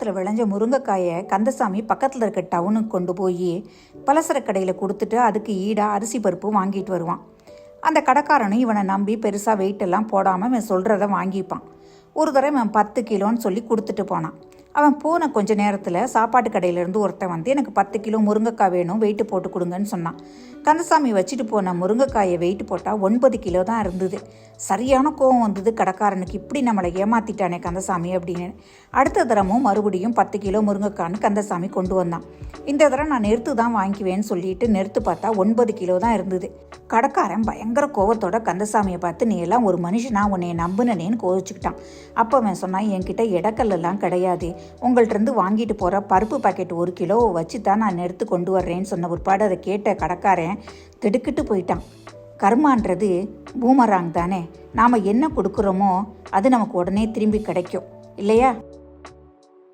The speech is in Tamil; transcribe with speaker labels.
Speaker 1: தோட்டத்தில் விளைஞ்ச முருங்கைக்காயை கந்தசாமி பக்கத்தில் இருக்க டவுனுக்கு கொண்டு போய் பலசரக்கு கடையில் கொடுத்துட்டு அதுக்கு ஈடாக அரிசி பருப்பு வாங்கிட்டு வருவான். அந்த கடைக்காரனும் இவனை நம்பி பெருசாக வெயிட்டெல்லாம் போடாமல் இவன் சொல்கிறத வாங்கிப்பான். ஒரு தடவை இவன் 10 கிலோன்னு சொல்லி கொடுத்துட்டு போனான். அவன் போன கொஞ்ச நேரத்தில் சாப்பாட்டு கடையிலேருந்து ஒருத்தன் வந்து எனக்கு 10 கிலோ முருங்கைக்காய் வேணும், வெயிட்டு போட்டு கொடுங்கன்னு சொன்னான். கந்தசாமி வச்சுட்டு போன முருங்கைக்காயை வெயிட்டு போட்டால் 9 கிலோ தான் இருந்தது. சரியான கோவம் வந்தது கடைக்காரனுக்கு, இப்படி நம்மளை ஏமாற்றிட்டானே கந்தசாமி அப்படின்னு. அடுத்த தரமும் மறுபடியும் 10 கிலோ முருங்கைக்கான்னு கந்தசாமி கொண்டு வந்தான். இந்த தடவை நான் நெருத்து தான் வாங்கிக்குவேன்னு சொல்லிட்டு நெருத்து பார்த்தா 9 கிலோ தான் இருந்தது. கடைக்காரன் பயங்கர கோவத்தோட கந்தசாமியை பார்த்து, நீ எல்லாம் ஒரு மனுஷனா, உன்னை நம்புனேன்னு கோவிச்சுக்கிட்டான். அப்போ அவன் சொன்னான், என்கிட்ட எடக்கல்லாம் கிடையாது, உங்கள்கிட்ட வாங்கிட்டு போகிற பருப்பு பாக்கெட் 1 கிலோவை வச்சு தான் நான் எடுத்து கொண்டு வர்றேன்னு சொன்ன பிற்பாடு அதை கேட்ட கடைக்காரன் திடுக்கிட்டு போயிட்டான். கர்மான்றது பூமராங் தானே, நாம் என்ன கொடுக்குறோமோ அது நமக்கு உடனே திரும்பி கிடைக்கும் இல்லையா?